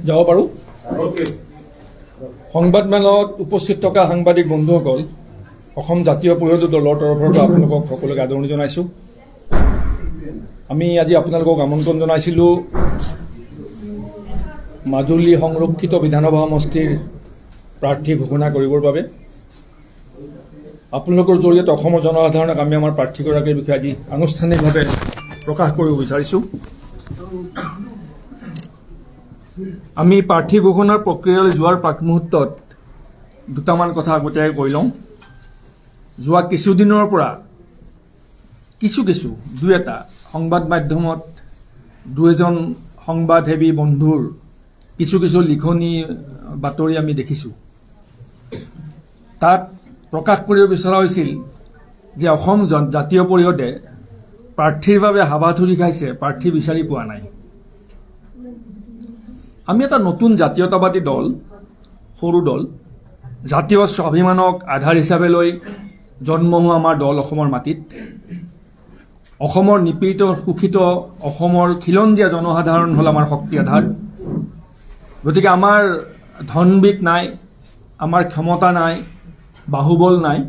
যাব পাৰোঁ। সংবাদমেলত উপস্থিত থকা সাংবাদিক বন্ধুসকল, অসম জাতীয় পৰিষদ দলৰ তৰফৰ পৰা আপোনালোকক সকলোকে আদৰণি জনাইছোঁ। আমি আজি আপোনালোকক আমন্ত্ৰণ জনাইছিলোঁ মাজুলী সংৰক্ষিত বিধানসভা সমষ্টিৰ প্ৰাৰ্থী ঘোষণা কৰিবৰ বাবে। আপোনালোকৰ জৰিয়তে অসমৰ জনসাধাৰণক আমি আমাৰ প্ৰাৰ্থীগৰাকীৰ বিষয়ে আজি আনুষ্ঠানিকভাৱে প্ৰকাশ কৰিব বিচাৰিছোঁ। আমি প্ৰাৰ্থী ঘোষণাৰ প্ৰক্ৰিয়ালৈ যোৱাৰ প্ৰাকমুহূৰ্তত দুটামান কথা আগতীয়াকৈ কৈ লওঁ। যোৱা কিছুদিনৰ পৰা দুই এটা সংবাদ মাধ্যমত দুই এজন সংবাদসেৱী বন্ধুৰ কিছু লিখনি বাতৰি আমি দেখিছোঁ। তাত প্ৰকাশ কৰিব বিচৰা হৈছিল যে অসম জাতীয় পৰিষদে প্ৰাৰ্থীৰ বাবে হাবাথুৰি খাইছে, প্ৰাৰ্থী বিচাৰি পোৱা নাই। আমি এটা নতুন জাতীয়তাবাদী দল, সৰু দল, জাতীয় স্বাভিমানক আধাৰ হিচাপে লৈ জন্ম হোৱা আমাৰ দল অসমৰ মাটিত। অসমৰ নিপীড়িত শোষিত অসমৰ খিলঞ্জীয়া জনসাধাৰণ হ'ল আমাৰ শক্তি আধাৰ। গতিকে আমাৰ ধনবিদ নাই, আমাৰ ক্ষমতা নাই, বাহুবল নাই,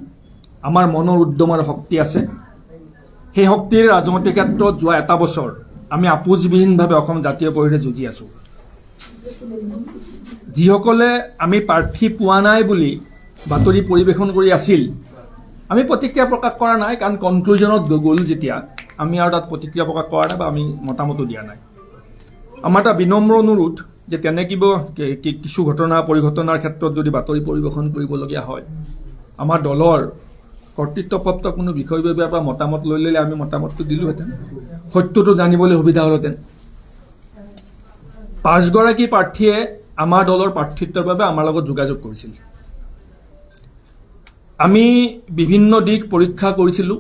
আমাৰ মনৰ উদ্যম আৰু শক্তি আছে। সেই শক্তিৰ ৰাজনৈতিক ক্ষেত্ৰত যোৱা এটা বছৰ আমি আপোচবিহীনভাৱে অসম জাতীয় পৰিষদে যুঁজি আছোঁ। যিসকলে আমি প্ৰাৰ্থী পোৱা নাই বুলি বাতৰি পৰিৱেশন কৰি আছিল, আমি প্ৰতিক্ৰিয়া প্ৰকাশ কৰা নাই, কাৰণ কনক্লুজনত গ'ল যেতিয়া আমি আৰু তাত প্ৰতিক্ৰিয়া প্ৰকাশ কৰা নাই বা আমি মতামতো দিয়া নাই। আমাৰ এটা বিনম্ৰ অনুৰোধ যে তেনে কিছু ঘটনা পৰিঘটনাৰ ক্ষেত্ৰত যদি বাতৰি পৰিৱেশন কৰিবলগীয়া হয়, আমাৰ দলৰ কৰ্তৃত্বপ্ৰাপ্ত কোনো বিষয়ববীয়াৰ পৰা মতামত লৈ ল'লে আমি মতামতটো দিলোহেঁতেন, সত্যটো জানিবলৈ সুবিধা হ'লহেঁতেন। 5 গৰাকী প্ৰাৰ্থীয়ে আমাৰ দলৰ প্ৰাৰ্থিত্বৰ বাবে আমাৰ লগত যোগাযোগ কৰিছিল। আমি বিভিন্ন দিশ পৰীক্ষা কৰিছিলোঁ।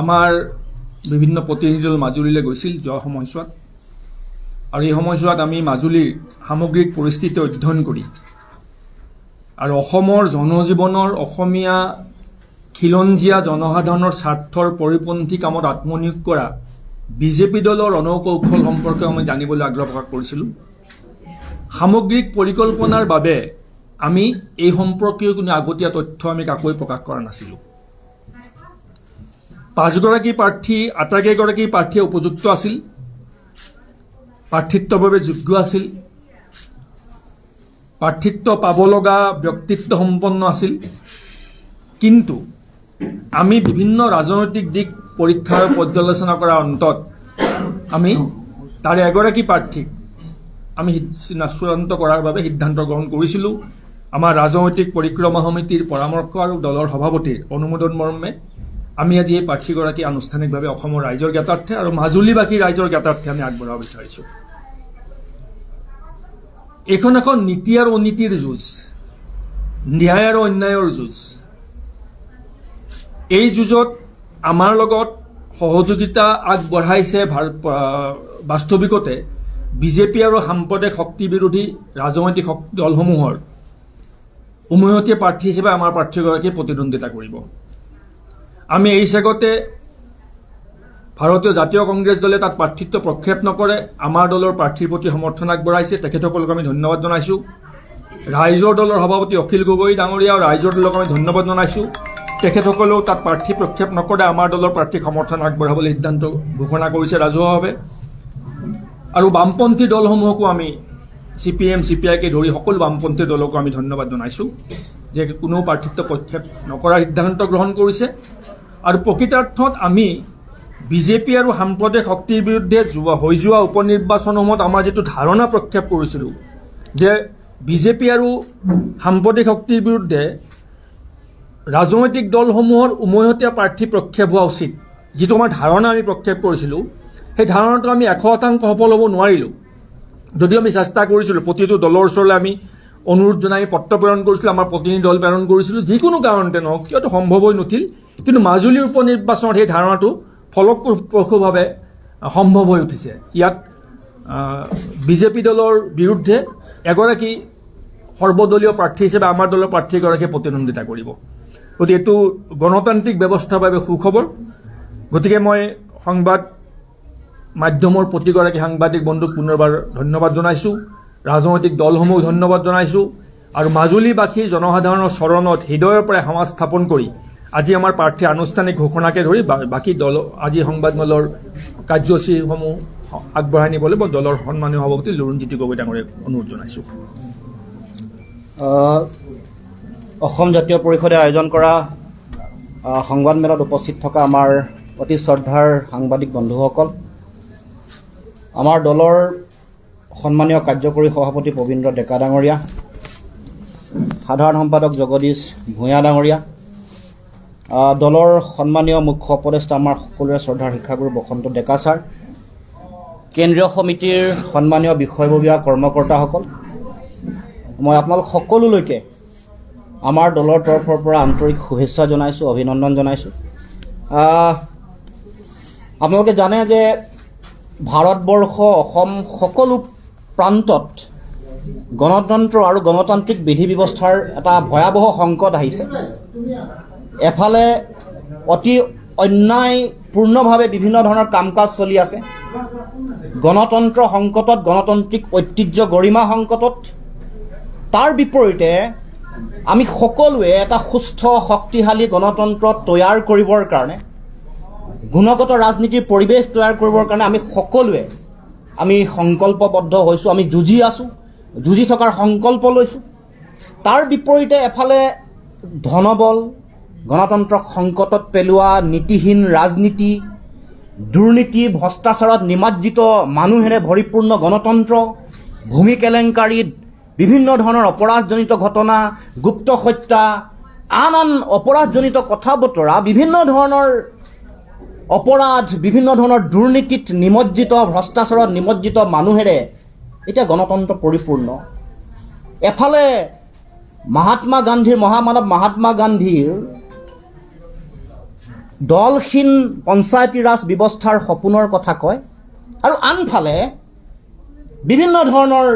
আমাৰ বিভিন্ন প্ৰতিনিধি দল মাজুলীলৈ গৈছিল যোৱা সময়ছোৱাত, আৰু এই সময়ছোৱাত আমি মাজুলীৰ সামগ্ৰিক পৰিস্থিতি অধ্যয়ন কৰি আৰু অসমৰ জনজীৱনৰ, অসমীয়া খিলঞ্জীয়া জনসাধাৰণৰ স্বাৰ্থৰ পৰিপন্থী কামত আত্মনিয়োগ কৰা বিজেপি দলৰ ৰণকৌশল সম্পৰ্কে আমি জানিবলৈ আগ্ৰহ প্ৰকাশ কৰিছিলোঁ। সামগ্ৰিক পৰিকল্পনাৰ বাবে আমি এই সম্পৰ্কীয় কোনো আগতীয়া তথ্য আমি কাকোৱে প্ৰকাশ কৰা নাছিলোঁ। 5 গৰাকী প্ৰাৰ্থী, আটাইকেইগৰাকী প্ৰাৰ্থীয়ে উপযুক্ত আছিল, প্ৰাৰ্থিত্বৰ বাবে যোগ্য আছিল, প্ৰাৰ্থিত্ব পাব লগা ব্যক্তিত্ব সম্পন্ন আছিল। কিন্তু আমি বিভিন্ন ৰাজনৈতিক দিশ পৰীক্ষা আৰু পৰ্যালোচনা কৰাৰ অন্তত আমি তাৰে এগৰাকী প্ৰাৰ্থীক আমি চূড়ান্ত কৰাৰ বাবে সিদ্ধান্ত গ্ৰহণ কৰিছিলোঁ। আমাৰ ৰাজনৈতিক পৰিক্ৰমা সমিতিৰ পৰামৰ্শ আৰু দলৰ সভাপতিৰ অনুমোদন মৰ্মে আমি আজি এই প্ৰাৰ্থীগৰাকী আনুষ্ঠানিকভাৱে অসমৰ ৰাইজৰ জ্ঞাতাৰ্থে আৰু মাজুলীবাসী ৰাইজৰ জ্ঞাতাৰ্থে আমি আগবঢ়াব বিচাৰিছোঁ। এইখন এখন নীতি আৰু অনীতিৰ যুঁজ, ন্যায় আৰু অন্যায়ৰ যুঁজ। এই যুঁজত আমাৰ লগত সহযোগিতা আগবঢ়াইছে বাস্তৱিকতে বিজেপি আৰু সাম্প্ৰদায়িক শক্তি বিৰোধী ৰাজনৈতিক দলসমূহৰ উমৈহতীয়া প্ৰাৰ্থী হিচাপে আমাৰ প্ৰাৰ্থীগৰাকীয়ে প্ৰতিদ্বন্দ্বিতা কৰিব। আমি এই চেগতে ভাৰতীয় জাতীয় কংগ্ৰেছ দলে তাত প্ৰাৰ্থিত্ব প্ৰক্ষেপ নকৰে, আমাৰ দলৰ প্ৰাৰ্থীৰ প্ৰতি সমৰ্থন আগবঢ়াইছে, তেখেতসকলক আমি ধন্যবাদ জনাইছোঁ। ৰাইজৰ দলৰ সভাপতি অখিল গগৈ ডাঙৰীয়া আৰু ৰাইজৰ দলক আমি ধন্যবাদ জনাইছোঁ। তেখেতসকলেও তাত প্ৰাৰ্থী প্ৰক্ষেপ নকৰে, আমাৰ দলৰ প্ৰাৰ্থীক সমৰ্থন আগবঢ়াবলৈ সিদ্ধান্ত ঘোষণা কৰিছে ৰাজহুৱাভাৱে। আৰু বামপন্থী দলসমূহকো আমি CPM, CPIকে ধৰি সকলো বামপন্থী দলকো আমি ধন্যবাদ জনাইছোঁ যে কোনো প্ৰাৰ্থিত্ব প্ৰক্ষেপ নকৰাৰ সিদ্ধান্ত গ্ৰহণ কৰিছে। আৰু প্ৰকৃতাৰ্থত আমি বিজেপি আৰু সাম্প্ৰদায়িক শক্তিৰ বিৰুদ্ধে হৈ যোৱা উপনিৰ্বাচনসমূহত আমাৰ যিটো ধাৰণা প্ৰক্ষেপ কৰিছিলোঁ যে বিজেপি আৰু সাম্প্ৰদায়িক শক্তিৰ বিৰুদ্ধে ৰাজনৈতিক দলসমূহৰ উমৈহতীয়া প্ৰাৰ্থী প্ৰক্ষেপ হোৱা উচিত, যিটো আমাৰ ধাৰণা আমি প্ৰক্ষেপ কৰিছিলোঁ, সেই ধাৰণাটো আমি 100% সফল হ'ব নোৱাৰিলোঁ। যদিও আমি চেষ্টা কৰিছিলোঁ, প্ৰতিটো দলৰ ওচৰলৈ আমি অনুৰোধ জনাই পত্ৰ প্ৰেৰণ কৰিছিলোঁ, আমাৰ প্ৰতিনিধি দল প্ৰেৰণ কৰিছিলোঁ, যিকোনো কাৰণতে নহওক কিয়তো সম্ভৱ হৈ নুঠিল। কিন্তু মাজুলীৰ উপ নিৰ্বাচনত সেই ধাৰণাটো ফলপ্ৰসূভাৱে সম্ভৱ হৈ উঠিছে। ইয়াত বিজেপি দলৰ বিৰুদ্ধে এগৰাকী সৰ্বদলীয় প্ৰাৰ্থী হিচাপে আমাৰ দলৰ প্ৰাৰ্থীগৰাকীয়ে প্ৰতিদ্বন্দ্বিতা কৰিব। গতিকে এইটো গণতান্ত্ৰিক ব্যৱস্থাৰ বাবে সুখবৰ। গতিকে মই সংবাদ মাধ্যমৰ প্ৰতিগৰাকী সাংবাদিক বন্ধুক পুনৰবাৰ ধন্যবাদ জনাইছোঁ, ৰাজনৈতিক দলসমূহ ধন্যবাদ জনাইছোঁ আৰু মাজুলীবাসী জনসাধাৰণৰ চৰণত হৃদয়ৰ পৰা সমাজ স্থাপন কৰি আজি আমাৰ প্ৰাৰ্থী আনুষ্ঠানিক ঘোষণাকে ধৰি বাকী দল আজি সংবাদমেলৰ কাৰ্যসূচীসমূহ আগবঢ়াই নিবলৈ মই দলৰ সন্মানীয় সভাপতি লুৰুণজ্যোতি গগৈ ডাঙৰীয়াক অনুৰোধ জনাইছোঁ। অসম জাতীয় পৰিষদে আয়োজন কৰা সংবাদমেলত উপস্থিত থকা আমাৰ অতি শ্ৰদ্ধাৰ সাংবাদিক বন্ধুসকল, আমাৰ দলৰ সন্মানীয় কাৰ্যকৰী সভাপতি পবিত্ৰ ডেকা ডাঙৰীয়া, সাধাৰণ সম্পাদক জগদীশ ভূঞা ডাঙৰীয়া, দলৰ সন্মানীয় মুখ্য উপদেষ্টা আমাৰ সকলোৰে শ্ৰদ্ধাৰ শিক্ষাগুৰু বসন্ত ডেকা ছাৰ, কেন্দ্ৰীয় সমিতিৰ সন্মানীয় বিষয়ববীয়া কৰ্মকৰ্তাসকল, মই আপোনালোক সকলোলৈকে আমাৰ দলৰ তৰফৰ পৰা আন্তৰিক শুভেচ্ছা জনাইছোঁ, অভিনন্দন জনাইছোঁ। আপোনালোকে জানে যে ভাৰতবৰ্ষ, অসম সকলো প্ৰান্তত গণতন্ত্ৰ আৰু গণতান্ত্ৰিক বিধি ব্যৱস্থাৰ এটা ভয়াৱহ সংকট আহিছে। এফালে অতি অন্যায়পূৰ্ণভাৱে বিভিন্ন ধৰণৰ কাম কাজ চলি আছে, গণতন্ত্ৰ সংকটত, গণতান্ত্ৰিক ঐতিহ্য গৰিমা সংকটত। তাৰ বিপৰীতে আমি সকলোৱে এটা সুস্থ শক্তিশালী গণতন্ত্ৰ তৈয়াৰ কৰিবৰ কাৰণে, গুণগত ৰাজনীতিৰ পৰিৱেশ তৈয়াৰ কৰিবৰ কাৰণে আমি সকলোৱে সংকল্পবদ্ধ হৈছোঁ, আমি যুঁজি আছোঁ, যুঁজি থকাৰ সংকল্প লৈছোঁ। তাৰ বিপৰীতে এফালে ধনবল, গণতন্ত্ৰক সংকটত পেলোৱা নীতিহীন ৰাজনীতি, দুৰ্নীতি, ভ্ৰষ্টাচাৰত নিমজ্জিত মানুহেৰে ভৰিপূৰ্ণ গণতন্ত্ৰ, ভূমি কেলেংকাৰীত বিভিন্ন ধৰণৰ অপৰাধজনিত ঘটনা, গুপ্ত হত্যা, আন আন অপৰাধজনিত কথা বতৰা, বিভিন্ন ধৰণৰ অপৰাধ, বিভিন্ন ধৰণৰ দুৰ্নীতিত নিমজ্জিত, ভ্ৰষ্টাচাৰত নিমজ্জিত মানুহেৰে এতিয়া গণতন্ত্ৰ পৰিপূৰ্ণ। এফালে মহাত্মা গান্ধীৰ, মহামানৱ মহাত্মা গান্ধীৰ দলহীন পঞ্চায়তী ৰাজ ব্যৱস্থাৰ সপোনৰ কথা কয়, আৰু আনফালে বিভিন্ন ধৰণৰ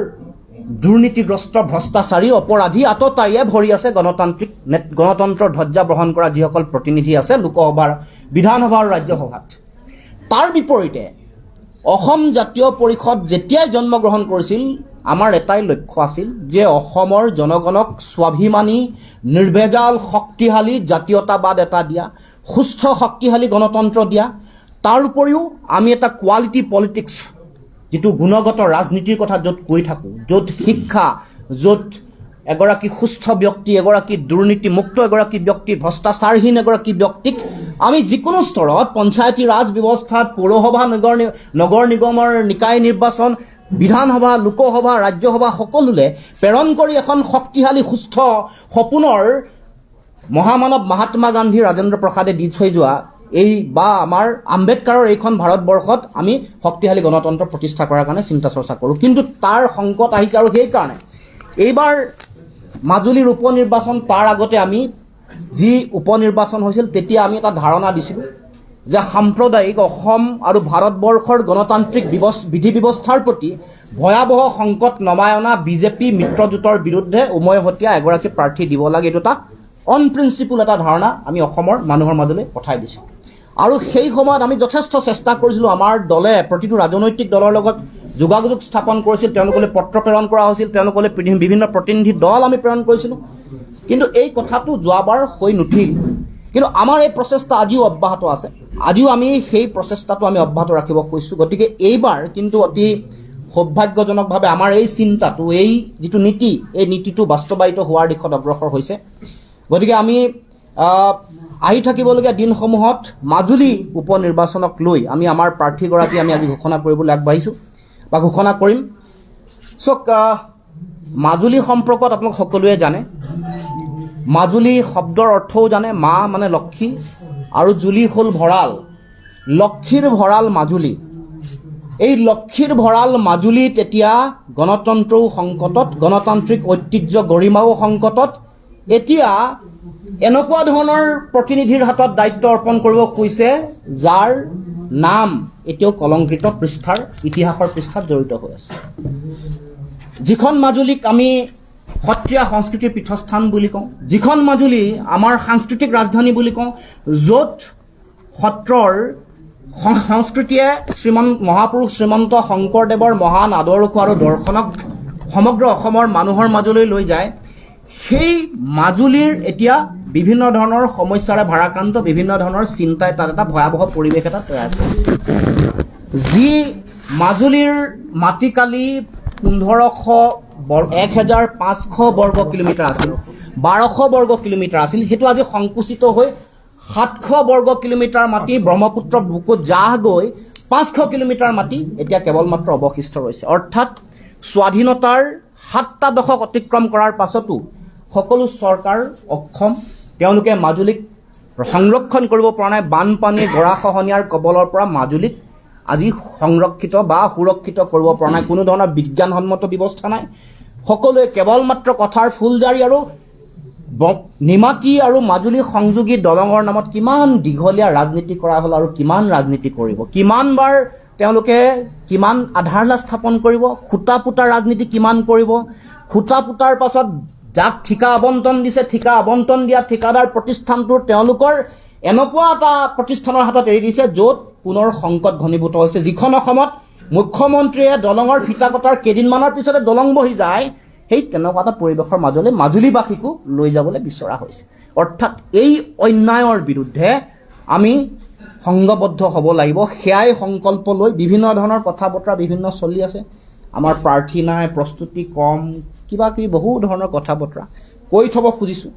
দুৰ্নীতিগ্ৰস্ত, ভ্ৰষ্টাচাৰী, অপৰাধী আততায়ীয়ে ভৰি আছে গণতন্ত্ৰৰ ধ্বজা বহন কৰা যিসকল প্ৰতিনিধি আছে লোকসভাৰ, বিধানসভা আৰু ৰাজ্যসভাত। তাৰ বিপৰীতে অসম জাতীয় পৰিষদ যেতিয়াই জন্মগ্ৰহণ কৰিছিল, আমাৰ এটাই লক্ষ্য আছিল যে অসমৰ জনগণক স্বাভিমানী, নিৰ্ভেজাল, শক্তিশালী জাতীয়তাবাদ এটা দিয়া, সুস্থ শক্তিশালী গণতন্ত্ৰ দিয়া। তাৰ উপৰিও আমি এটা কোৱালিটি পলিটিক্স, যিটো গুণগত ৰাজনীতিৰ কথা য'ত কৈ থাকোঁ, য'ত শিক্ষা, য'ত এগৰাকী সুস্থ ব্যক্তি, এগৰাকী দুৰ্নীতিমুক্ত এগৰাকী ব্যক্তি, ভ্ৰষ্টাচাৰহীন এগৰাকী ব্যক্তিক আমি যিকোনো স্তৰত পঞ্চায়তী ৰাজ ব্যৱস্থাত, পৌৰসভা, নগৰ নিগমৰ নিকায় নিৰ্বাচন, বিধানসভা, লোকসভা, ৰাজ্যসভা সকলোলৈ প্ৰেৰণ কৰি এখন শক্তিশালী সুস্থ সপোনৰ মহামানৱ মহাত্মা গান্ধী, ৰাজেন্দ্ৰ প্ৰসাদে দি থৈ যোৱা বা আমাৰ আম্বেদকাৰৰ এইখন ভাৰতবৰ্ষত আমি শক্তিশালী গণতন্ত্ৰ প্ৰতিষ্ঠা কৰাৰ কাৰণে চিন্তা চৰ্চা কৰোঁ। কিন্তু তাৰ সংকট আহিছে, আৰু সেইকাৰণে এইবাৰ মাজুলীৰ উপ নিৰ্বাচন, তাৰ আগতে আমি যি উপ নিৰ্বাচন হৈছিল তেতিয়া আমি এটা ধাৰণা দিছিলোঁ যে সাম্প্ৰদায়িক অসম আৰু ভাৰতবৰ্ষৰ গণতান্ত্ৰিক বিধি ব্যৱস্থাৰ প্ৰতি ভয়াৱহ সংকট নমাই অনা বিজেপি মিত্ৰজোঁটৰ বিৰুদ্ধে উমৈহতীয়া এগৰাকী প্ৰাৰ্থী দিব লাগে। এইটো এটা অনপ্ৰিন্সিপল এটা ধাৰণা আমি অসমৰ মানুহৰ মাজলৈ পঠাই দিছোঁ। আৰু সেই সময়ত আমি যথেষ্ট চেষ্টা কৰিছিলোঁ, আমাৰ দলে প্ৰতিটো ৰাজনৈতিক দলৰ লগত যোগাযোগ স্থাপন কৰিছিল, তেওঁলোকলৈ পত্ৰ প্ৰেৰণ কৰা হৈছিল, তেওঁলোকলৈ বিভিন্ন প্ৰতিনিধি দল আমি প্ৰেৰণ কৰিছিলোঁ, কিন্তু এই কথাটো যোৱাবাৰ হৈ নুঠিল। কিন্তু আমাৰ এই প্ৰচেষ্টা আজিও অব্যাহত আছে, আজিও আমি সেই প্ৰচেষ্টাটো আমি অব্যাহত ৰাখিব খুজিছোঁ। গতিকে এইবাৰ কিন্তু অতি সৌভাগ্যজনকভাৱে আমাৰ এই চিন্তাটো, এই যিটো নীতি, এই নীতিটো বাস্তৱায়িত হোৱাৰ দিশত অগ্ৰসৰ হৈছে। গতিকে আমি আহি থাকিবলগীয়া দিনসমূহত মাজুলী উপ নিৰ্বাচনক লৈ আমি আমাৰ প্ৰাৰ্থীগৰাকী আমি আজি ঘোষণা কৰিবলৈ আগবাঢ়িছোঁ বা ঘোষণা কৰিম। চাওক, মাজুলী সম্পৰ্কত আপোনালোক সকলোৱে জানে, মাজুলী শব্দৰ অৰ্থও জানে, মা মানে লক্ষী আৰু জুলি হ'ল ভঁৰাল, লক্ষীৰ ভঁৰাল মাজুলী। এই লক্ষীৰ ভঁৰাল মাজুলীত এতিয়া গণতন্ত্ৰও সংকটত, গণতান্ত্ৰিক ঐতিহ্য গৰিমাও সংকটত। এতিয়া এনেকুৱা ধৰণৰ প্ৰতিনিধিৰ হাতত দায়িত্ব অৰ্পণ কৰিব খুজিছে যাৰ নাম এতিয়াও কলংকিত পৃষ্ঠাৰ, ইতিহাসৰ পৃষ্ঠাত জড়িত হৈ আছে। যিখন মাজুলীক আমি সত্ৰীয়া সংস্কৃতিৰ পীঠস্থান বুলি কওঁ, যিখন মাজুলী আমাৰ সাংস্কৃতিক ৰাজধানী বুলি কওঁ, য'ত সত্ৰৰ সংস্কৃতিয়ে মহাপুৰুষ শ্ৰীমন্ত শংকৰদেৱৰ মহান আদৰ্শ আৰু দৰ্শনক সমগ্ৰ অসমৰ মানুহৰ মাজলৈ লৈ যায়। সেই মাজুলীৰ এতিয়া বিভিন্ন ধৰণৰ সমস্যাৰে ভাৰাক্ৰান্ত, বিভিন্ন ধৰণৰ চিন্তাই তাত এটা ভয়াৱহ পৰিৱেশ এটা তৈয়াৰ কৰিছে। যি মাজুলীৰ মাটিকালি 1500 বৰ্গ কিলোমিটাৰ আছিল, 1200 বৰ্গ কিলোমিটাৰ আছিল, সেইটো আজি সংকুচিত হৈ 700 বৰ্গ কিলোমিটাৰ মাটি ব্ৰহ্মপুত্ৰ বুকুত জাহ গৈ 500 কিলোমিটাৰ মাটি এতিয়া কেৱল মাত্ৰ অৱশিষ্ট ৰৈছে। অৰ্থাৎ স্বাধীনতাৰ 7টা দশক অতিক্ৰম কৰাৰ পাছতো সকলো চৰকাৰ অক্ষম, তেওঁলোকে মাজুলীক সংৰক্ষণ কৰিব পৰা নাই। বানপানী গৰাখহনীয়াৰ কবলৰ পৰা মাজুলীক আজি সংৰক্ষিত বা সুৰক্ষিত কৰিব পৰা নাই। কোনো ধৰণৰ বিজ্ঞানসন্মত ব্যৱস্থা নাই। সকলোৱে কেৱল মাত্ৰ কথাৰ ফুলজাৰি আৰু নিমাতী আৰু মাজুলী সংযোগী দলঙৰ নামত কিমান দীঘলীয়া ৰাজনীতি কৰা হ'ল আৰু কিমান ৰাজনীতি কৰিব, কিমানবাৰ তেওঁলোকে কিমান আধাৰলা স্থাপন কৰিব, খুটা পুতা ৰাজনীতি কিমান কৰিব, খুটা পুতাৰ পাছত যাক ঠিকা আবণ্টন দিছে, ঠিকা আবণ্টন দিয়া ঠিকাদাৰ প্ৰতিষ্ঠানটোৰ তেওঁলোকৰ এনেকুৱা এটা প্ৰতিষ্ঠানৰ হাতত এৰি দিছে য'ত পুনৰ সংকট ঘনীভূত হৈছে। যিখন অসমত মুখ্যমন্ত্ৰীয়ে দলঙৰ ফিতা কটাৰ কেইদিনমানৰ পিছতে দলং বহি যায়, সেই তেনেকুৱা এটা পৰিৱেশৰ মাজলৈ মাজুলীবাসীকো লৈ যাবলৈ বিচৰা হৈছে। অৰ্থাৎ এই অন্যায়ৰ বিৰুদ্ধে আমি সংঘবদ্ধ হ'ব লাগিব। সেয়াই সংকল্প লৈ বিভিন্ন ধৰণৰ কথা বতৰা বিভিন্ন চলি আছে। আমাৰ প্ৰাৰ্থী নাই, প্ৰস্তুতি কম, কিবা কিবি বহু ধৰণৰ কথা বতৰা কৈ থ'ব খুজিছোঁ।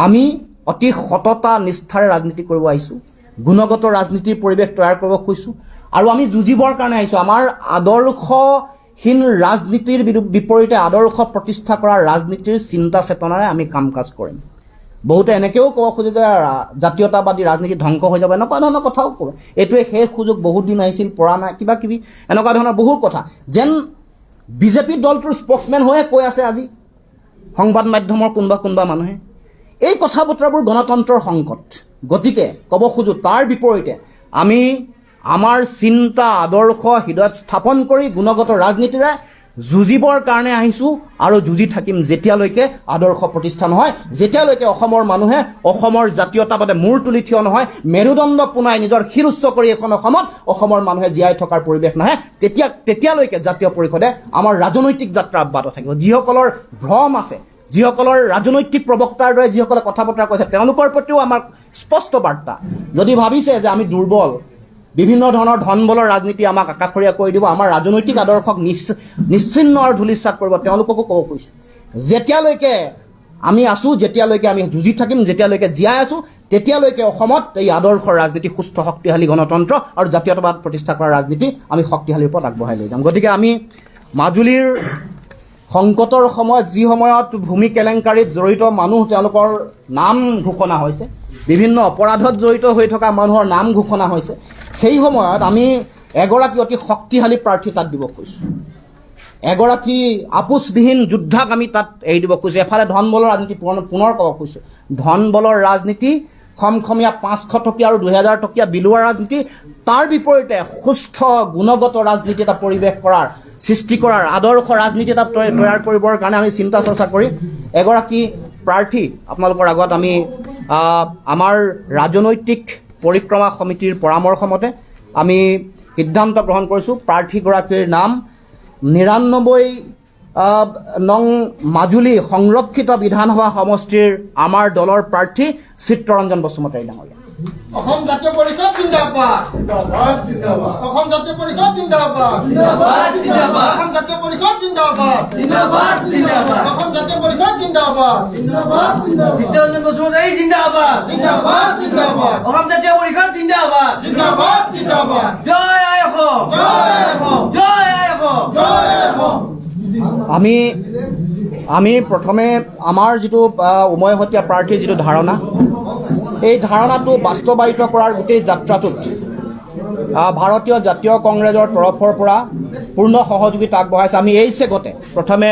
আমি অতি সততা নিষ্ঠাৰে ৰাজনীতি কৰিব আহিছোঁ, গুণগত ৰাজনীতিৰ পৰিৱেশ তৈয়াৰ কৰিব খুজিছোঁ আৰু আমি যুঁজিবৰ কাৰণে আহিছোঁ। আমাৰ আদৰ্শহীন ৰাজনীতিৰ বিপৰীতে আদৰ্শ প্ৰতিষ্ঠা কৰা ৰাজনীতিৰ চিন্তা চেতনাৰে আমি কাম কাজ কৰিম। বহুতে এনেকৈও ক'ব খোজে যে জাতীয়তাবাদী ৰাজনীতি ধ্বংস হৈ যাব, এনেকুৱা ধৰণৰ কথাও ক'ব। এইটোৱে শেষ সুযোগ, বহুত দিন আহিছিল, পৰা নাই, কিবা কিবি এনেকুৱা ধৰণৰ বহুত কথা যেন বিজেপি দলটোৰ স্প'ক্সমেন হৈয়ে কৈ আছে আজি সংবাদ মাধ্যমৰ কোনোবা মানুহে। এই কথা বতৰাবোৰ গণতন্ত্ৰৰ সংকট। গতিকে ক'ব খোজোঁ তাৰ বিপৰীতে আমি আমাৰ চিন্তা আদৰ্শ হৃদয়ত স্থাপন কৰি গুণগত ৰাজনীতিৰে যুঁজিবৰ কাৰণে আহিছোঁ আৰু যুঁজি থাকিম যেতিয়ালৈকে আদৰ্শ প্ৰতিষ্ঠা নহয়, যেতিয়ালৈকে অসমৰ মানুহে অসমৰ জাতীয়তাবাদে মূৰ তুলি থিয় নহয়, মেৰুদণ্ড পোনাই নিজৰ শিৰ উচ্চ কৰি এখন অসমত অসমৰ মানুহে জীয়াই থকাৰ পৰিৱেশ নাহে, তেতিয়ালৈকে জাতীয় পৰিষদে আমাৰ ৰাজনৈতিক যাত্ৰা অব্যাহত থাকিব। যিসকলৰ ভ্ৰম আছে, যিসকলৰ ৰাজনৈতিক প্ৰবক্তাৰ দৰে যিসকলে কথা বতৰা কৈছে, তেওঁলোকৰ প্ৰতিও আমাৰ স্পষ্ট বাৰ্তা। যদি ভাবিছে যে আমি দুৰ্বল, বিভিন্ন ধৰণৰ ধন বলৰ ৰাজনীতি আমাক আকাশৰীয়া কৰি দিব, আমাৰ ৰাজনৈতিক আদৰ্শক নিশ্চিন্ন আৰু ধূলিসাৎ কৰিব, তেওঁলোককো ক'ব খুজিছোঁ যেতিয়ালৈকে আমি আছোঁ, যেতিয়ালৈকে আমি যুঁজি থাকিম, যেতিয়ালৈকে জীয়াই আছোঁ, তেতিয়ালৈকে অসমত এই আদৰ্শৰ ৰাজনীতি, সুস্থ শক্তিশালী গণতন্ত্ৰ আৰু জাতীয়তাবাদ প্ৰতিষ্ঠা কৰা ৰাজনীতি আমি শক্তিশালীৰ ওপৰত আগবঢ়াই লৈ যাম। গতিকে আমি মাজুলীৰ সংকটৰ সময়ত, যি সময়ত ভূমি কেলেংকাৰীত জড়িত মানুহ তেওঁলোকৰ নাম ঘোষণা হৈছে, বিভিন্ন অপৰাধত জড়িত হৈ থকা মানুহৰ নাম ঘোষণা হৈছে, সেই সময়ত আমি এগৰাকী অতি শক্তিশালী প্ৰাৰ্থী তাত দিব খুজিছোঁ, এগৰাকী আপোচবিহীন যোদ্ধাক আমি তাত এৰি দিব খুজিছোঁ। এফালে ধন বলৰ ৰাজনীতি, পুনৰ ক'ব খুজিছোঁ, ধন বলৰ ৰাজনীতি, খমখমীয়া 500 টকীয়া আৰু 2000 টকীয়া বিলোৱা ৰাজনীতি, তাৰ বিপৰীতে সুস্থ গুণগত ৰাজনীতি এটা পৰিৱেশ কৰাৰ, সৃষ্টি কৰাৰ, আদৰ্শ ৰাজনীতি এটা তৈয়াৰ কৰিবৰ কাৰণে আমি চিন্তা চৰ্চা কৰি এগৰাকী প্ৰাৰ্থী আপোনালোকৰ আগত আমি আমাৰ ৰাজনৈতিক পৰিক্ৰমা সমিতিৰ পৰামৰ্শ মতে আমি সিদ্ধান্ত গ্ৰহণ কৰিছোঁ। প্ৰাৰ্থীগৰাকীৰ নাম 99 নং মাজুলী সংৰক্ষিত বিধানসভা সমষ্টিৰ আমাৰ দলৰ প্ৰাৰ্থী চিত্ৰৰঞ্জন বসুমতাৰী ডাঙৰীয়া। অসম জাতীয় পৰিষদ জিন্দাবাদ, অসম জাতীয় পৰিষদ জিন্দাবাদ, অসম জাতীয় পৰিষদ জিন্দাবাদ, অসম জাতীয় পৰিষদ জিন্দাবাদ, চিত্তৰঞ্জন বসুমতাৰী জিন্দাবাদ, অসম জাতীয় পৰিষদ জিন্দাবাদ, জয় আই অসম, জয় অসম, জয় আই অসম, জয় অসম। আমি প্ৰথমে আমাৰ যিটো উমৈহতীয়া প্ৰাৰ্থীৰ যিটো ধাৰণা, এই ধাৰণাটো বাস্তৱায়িত কৰাৰ গোটেই যাত্ৰাটোত ভাৰতীয় জাতীয় কংগ্ৰেছৰ তৰফৰ পৰা পূৰ্ণ সহযোগিতা আগবঢ়াইছে। আমি এই চেগতে প্ৰথমে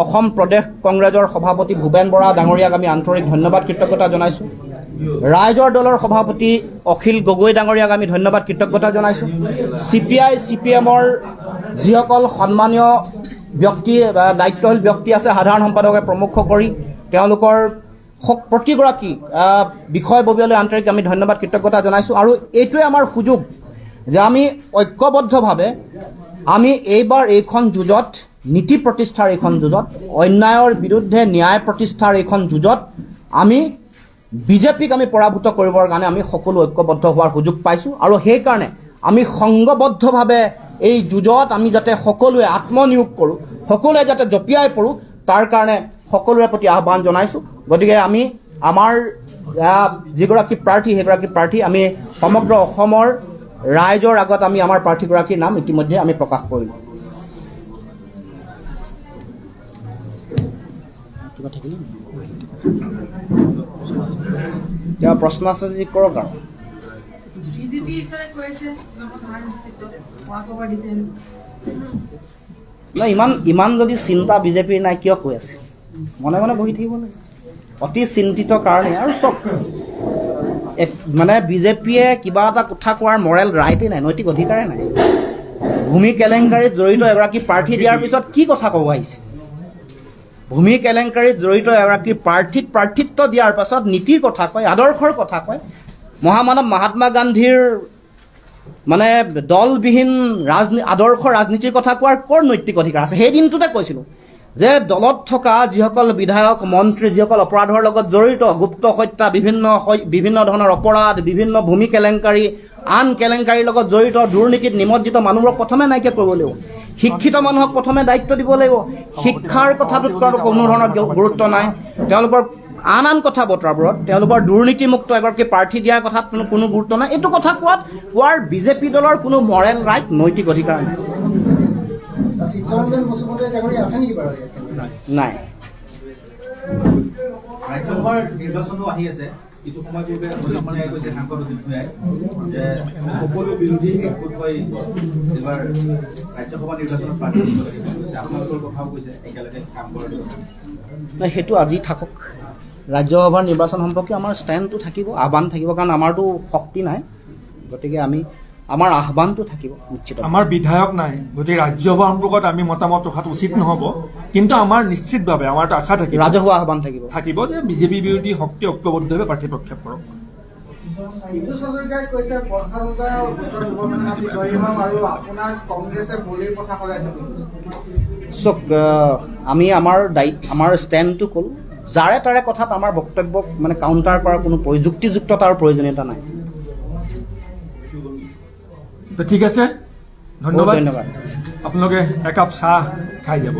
অসম প্ৰদেশ কংগ্ৰেছৰ সভাপতি ভূপেন বৰা ডাঙৰীয়াক আমি আন্তৰিক ধন্যবাদ কৃতজ্ঞতা জনাইছোঁ। ৰাইজৰ দলৰ সভাপতি অখিল গগৈ ডাঙৰীয়াক আমি ধন্যবাদ কৃতজ্ঞতা জনাইছোঁ। CPI CPMৰ যিসকল সন্মানীয় ব্যক্তি, দায়িত্বশীল ব্যক্তি আছে, সাধাৰণ সম্পাদকে প্ৰমুখ কৰি তেওঁলোকৰ প্ৰতিগৰাকী বিষয়ববীয়ালৈ আন্তৰিক আমি ধন্যবাদ কৃতজ্ঞতা জনাইছোঁ আৰু এইটোৱে আমাৰ সুযোগ যে আমি ঐক্যবদ্ধভাৱে আমি এইবাৰ এইখন যুঁজত নীতি প্ৰতিষ্ঠাৰ এইখন যুঁজত অন্যায়ৰ বিৰুদ্ধে ন্যায় প্ৰতিষ্ঠাৰ এইখন যুঁজত আমি বিজেপিক আমি পৰাভূত কৰিবৰ কাৰণে আমি সকলো ঐক্যবদ্ধ হোৱাৰ সুযোগ পাইছোঁ আৰু সেইকাৰণে আমি সংঘবদ্ধভাৱে এই যুঁজত আমি যাতে সকলোৱে আত্মনিয়োগ কৰোঁ, সকলোৱে যাতে জঁপিয়াই পৰোঁ, তাৰ কাৰণে সকলোৰে প্ৰতি আহ্বান জনাইছোঁ। গতিকে আমি আমাৰ যিগৰাকী প্ৰাৰ্থী সেইগৰাকী প্ৰাৰ্থী আমি সমগ্ৰ অসমৰ ৰাইজৰ আগত আমি আমাৰ প্ৰাৰ্থীগৰাকীৰ নাম ইতিমধ্যে আমি প্ৰকাশ কৰিলোঁ। কিবা থাকিলে কিবা প্ৰশ্ন আছে যদি কৰক আৰু। বিজেপি ইফালে কৈ আছে লগত হাৰ নিশ্চিত ৱাকঅভাৰ দিছে নাই ইমান যদি চিন্তা বিজেপিৰ নাই কিয় কৈ আছে? মনে মনে বহি থাকিব লাগে, অতি চিন্তিত কাৰণে। আৰু চব মানে বিজেপিয়ে কিবা এটা কথা কোৱাৰ মৰেল ৰাইটেই নাই, নৈতিক অধিকাৰেই নাই। ভূমি কেলেংকাৰীত জড়িত এগৰাকী প্ৰাৰ্থী দিয়াৰ পিছত কি কথা ক'ব আহিছে? ভূমি কেলেংকাৰীত জড়িত এগৰাকী প্ৰাৰ্থীক প্ৰাৰ্থিত্ব দিয়াৰ পাছত নীতিৰ কথা কয়, আদৰ্শৰ কথা কয়। মহামানৱ মহাত্মা গান্ধীৰ মানে দলবিহীন আদৰ্শ ৰাজনীতিৰ কথা কোৱাৰ ক'ৰ নৈতিক অধিকাৰ আছে? সেই দিনটোতে কৈছিলোঁ যে দলত থকা যিসকল বিধায়ক মন্ত্ৰী যিসকল অপৰাধৰ লগত জড়িত, গুপ্ত হত্যা, বিভিন্ন ধৰণৰ অপৰাধ, বিভিন্ন ভূমি কেলেংকাৰী, আন কেলেংকাৰীৰ লগত জড়িত দুৰ্নীতিত নিমজ্জিত মানুহবোৰক প্ৰথমে নাইকিয়া কৰিব লাগিব। শিক্ষিত মানুহক প্ৰথমে দায়িত্ব দিব লাগিব। শিক্ষাৰ কথাটোত কোনো ধৰণৰ গুৰুত্ব নাই। তেওঁলোকৰ আন কথা বতৰাবোৰত তেওঁলোকৰ দুৰ্নীতিমুক্ত এগৰাকী প্ৰাৰ্থী দিয়াৰ কথাত কোনো গুৰুত্ব নাই। এইটো কথা কোৱাৰ বিজেপি দলৰ কোনো মৰেল ৰাইট, নৈতিক অধিকাৰ নাই। চিত্তৰঞ্জন বসুমতাৰী ডাঙৰীয়া আছে নেকি বাৰু? নাই। ৰাজ্যসভাৰ নিৰ্বাচনো আহি আছে। কিছু সময় পূৰ্বে অধিক কৈছে সাংসদ অজিত ভূঞাই যে সকলো বিৰোধী একগোট হৈ এইবাৰ ৰাজ্যসভা নিৰ্বাচনত প্ৰাৰ্থী দিব লাগিব কৈছে। আপোনালোকৰ কথাও কৈছে একেলগে কাম কৰাটো। সেইটো আজি থাকক। ৰাজ্যসভাৰ নিৰ্বাচন সম্পৰ্কে আমাৰ ষ্টেণ্ডটো থাকিব, আহ্বান থাকিব, কাৰণ আমাৰতো শক্তি নাই। গতিকে আমাৰ আহ্বানটো থাকিব নিশ্চিত। আমাৰ বিধায়ক নাই, গতিকে ৰাজ্যসভা সম্পৰ্কত আমি মতামত ৰখাটো উচিত নহ'ব। কিন্তু আমাৰ নিশ্চিতভাৱে আমাৰ এটা আশা ৰাজহুৱা আহ্বান থাকিব যে বিজেপি বিৰোধী শক্তি ঐক্যবদ্ধভাৱে প্ৰাৰ্থী প্ৰক্ষেপ কৰক। বিজু হাজৰিকাই কৈছে 50,000 ভোটৰ ব্যৱধান আজি জয়ী হম আৰু আপোনাক কংগ্ৰেছে বলিৰ কথা সলাইছে বুলি। চক আমি আমাৰ ষ্টেণ্ডটো ক'লোঁ। যাৰে তাৰে কথাত আমাৰ বক্তব্যক মানে কাউণ্টাৰ কৰাৰ কোনো যুক্তিযুক্ততাৰ প্ৰয়োজনীয়তা নাই। তো ঠিক আছে, ধন্যবাদ। ধন্যবাদ। আপোনালোকে একাপ চাহ খাই যাব।